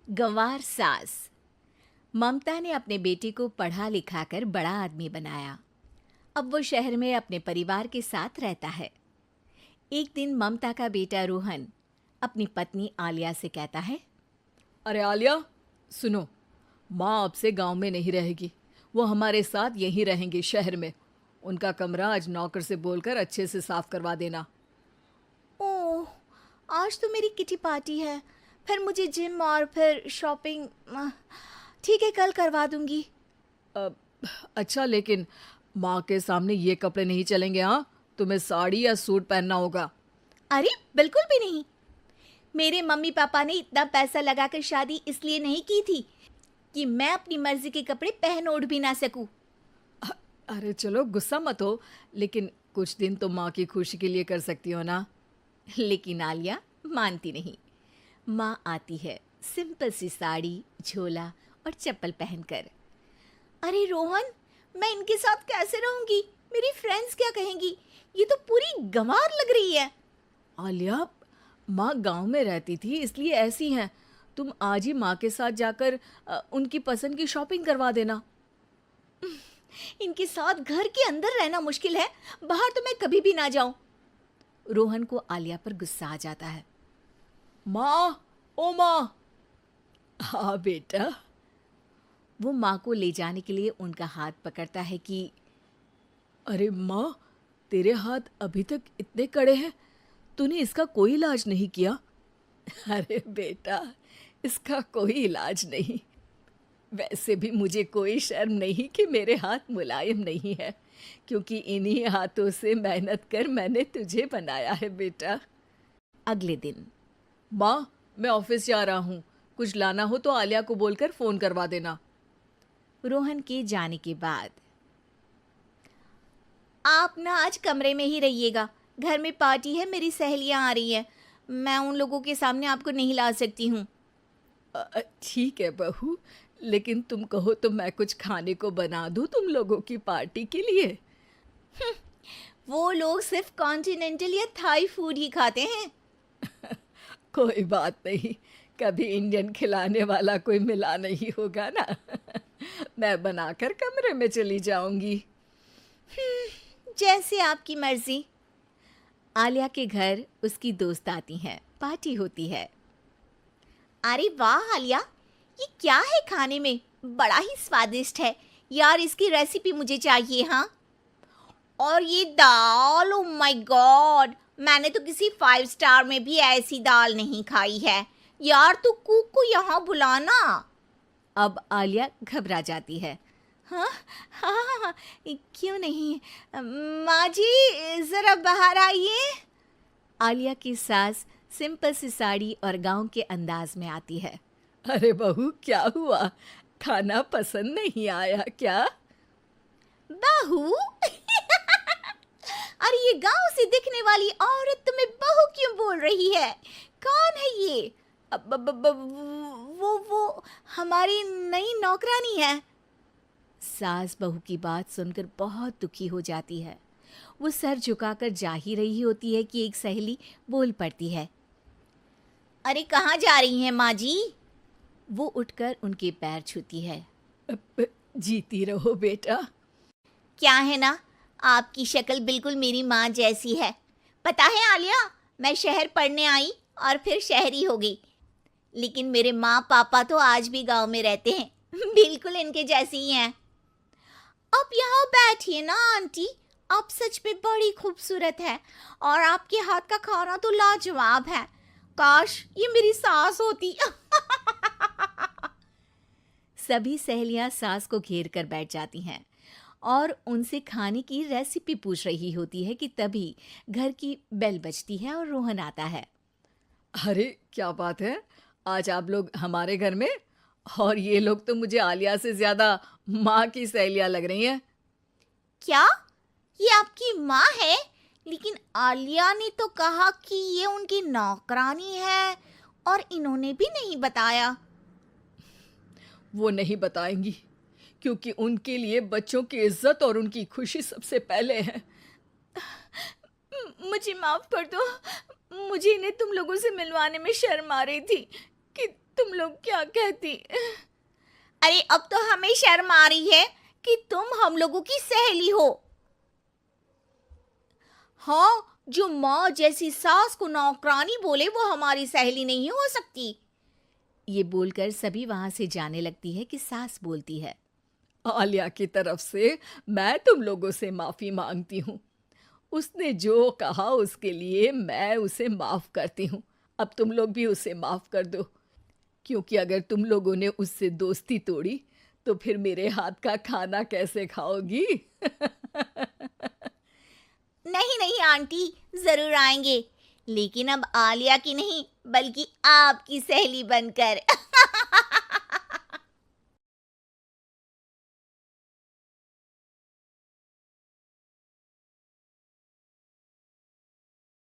गंवार सास। ममता ने अपने बेटे को पढ़ा लिखाकर बड़ा आदमी बनाया। अब वो शहर में अपने परिवार के साथ रहता है। एक दिन ममता का बेटा रोहन अपनी पत्नी आलिया से कहता है, अरे आलिया, सुनो, माँ अब से गांव में नहीं रहेगी। वो हमारे साथ यहीं रहेंगी शहर में। उनका कमरा आज नौकर से बोलकर अच्छे से साफ करवा देना। ओह, आज तो मेरी किटी पार्टी है, फिर मुझे जिम और फिर शॉपिंग। ठीक है, कल करवा दूंगी। अ, अच्छा, लेकिन माँ के सामने ये कपड़े नहीं चलेंगे। हाँ, तुम्हें साड़ी या सूट पहनना होगा। अरे बिल्कुल भी नहीं। मेरे मम्मी पापा ने इतना पैसा लगाकर शादी इसलिए नहीं की थी कि मैं अपनी मर्जी के कपड़े पहन ओढ़ भी ना सकूं। अरे चलो, गुस्सा मत हो, लेकिन कुछ दिन तो माँ की खुशी के लिए कर सकती हो ना। लेकिन आलिया मानती नहीं। माँ आती है सिंपल सी साड़ी, झोला और चप्पल पहनकर। अरे रोहन, मैं इनके साथ कैसे रहूंगी? मेरी फ्रेंड्स क्या कहेंगी? ये तो पूरी गंवार लग रही है। आलिया, माँ गांव में रहती थी इसलिए ऐसी हैं। तुम आज ही माँ के साथ जाकर उनकी पसंद की शॉपिंग करवा देना। इनके साथ घर के अंदर रहना मुश्किल है, बाहर तो मैं कभी भी ना जाऊं। रोहन को आलिया पर गुस्सा आ जाता है। माँ, ओ माँ। हाँ बेटा। वो माँ को ले जाने के लिए उनका हाथ पकड़ता है कि अरे माँ, तेरे हाथ अभी तक इतने कड़े हैं, तूने इसका कोई इलाज नहीं किया? अरे बेटा, इसका कोई इलाज नहीं। वैसे भी मुझे कोई शर्म नहीं कि मेरे हाथ मुलायम नहीं है, क्योंकि इन्हीं हाथों से मेहनत कर मैंने तुझे बनाया है बेटा। अगले दिन। माँ, मैं ऑफिस जा रहा हूँ। कुछ लाना हो तो आलिया को बोलकर फ़ोन करवा देना। रोहन के जाने के बाद, आप ना आज कमरे में ही रहिएगा, घर में पार्टी है, मेरी सहेलियां आ रही हैं, मैं उन लोगों के सामने आपको नहीं ला सकती हूँ। ठीक है बहू, लेकिन तुम कहो तो मैं कुछ खाने को बना दूँ तुम लोगों की पार्टी के लिए। वो लोग सिर्फ कॉन्टिनेंटल या थाई फूड ही खाते हैं। कोई बात नहीं, कभी इंडियन खिलाने वाला कोई मिला नहीं होगा ना। मैं बनाकर कमरे में चली जाऊंगी। जैसे आपकी मर्जी। आलिया के घर उसकी दोस्त आती हैं, पार्टी होती है। अरे वाह आलिया, ये क्या है खाने में? बड़ा ही स्वादिष्ट है यार, इसकी रेसिपी मुझे चाहिए। हाँ, और ये दाल, ओ माय गॉड, मैंने तो किसी 5 स्टार में भी ऐसी दाल नहीं खाई है यार। तू कुक को यहाँ बुलाना। अब आलिया घबरा जाती है। हाँ हाँ हाँ हाँ, क्यों नहीं। माँ जी ज़रा बाहर आइए। आलिया की सास सिंपल सी साड़ी और गांव के अंदाज में आती है। अरे बहू, क्या हुआ? खाना पसंद नहीं आया क्या? बहू? अरे ये गांव से दिखने वाली औरत तुम्हें बहू क्यों बोल रही है? कौन है ये? वो हमारी नई नौकरानी है। सास बहू की बात सुनकर बहुत दुखी हो जाती है। वो सर झुकाकर जा ही रही होती है कि एक सहेली बोल पड़ती है। अरे कहाँ जा रही हैं माँ जी? वो उठकर उनके पैर छूती है। जीती रहो बेटा। क्या है ना, आपकी शक्ल बिल्कुल मेरी माँ जैसी है। पता है आलिया, मैं शहर पढ़ने आई और फिर शहरी हो गई, लेकिन मेरे माँ पापा तो आज भी गांव में रहते हैं, बिल्कुल इनके जैसे ही हैं। आप यहाँ बैठिए ना आंटी, आप सच में बड़ी खूबसूरत है और आपके हाथ का खाना तो लाजवाब है। काश ये मेरी सास होती। सभी सहेलियां सास को घेर कर बैठ जाती हैं और उनसे खाने की रेसिपी पूछ रही होती है कि तभी घर की बेल बजती है और रोहन आता है। अरे क्या बात है, आज आप लोग हमारे घर में? और ये लोग तो मुझे आलिया से ज़्यादा माँ की सहेलियाँ लग रही हैं। क्या ये आपकी माँ है? लेकिन आलिया ने तो कहा कि ये उनकी नौकरानी है और इन्होंने भी नहीं बताया। वो नहीं बताएंगी, क्योंकि उनके लिए बच्चों की इज्जत और उनकी खुशी सबसे पहले है। मुझे माफ कर दो, मुझे इन्हें तुम लोगों से मिलवाने में शर्म आ रही थी। कि तुम लोग क्या कहती। अरे अब तो हमें शर्म आ रही है कि तुम हम लोगों की सहेली हो। हाँ, जो माँ जैसी सास को नौकरानी बोले वो हमारी सहेली नहीं हो सकती। ये बोलकर सभी वहां से जाने लगती है कि सास बोलती है, आलिया की तरफ से मैं तुम लोगों से माफ़ी मांगती हूँ। उसने जो कहा उसके लिए मैं उसे माफ़ करती हूँ। अब तुम लोग भी उसे माफ़ कर दो, क्योंकि अगर तुम लोगों ने उससे दोस्ती तोड़ी तो फिर मेरे हाथ का खाना कैसे खाओगी? नहीं नहीं आंटी, जरूर आएंगे, लेकिन अब आलिया की नहीं बल्कि आपकी सहेली बनकर।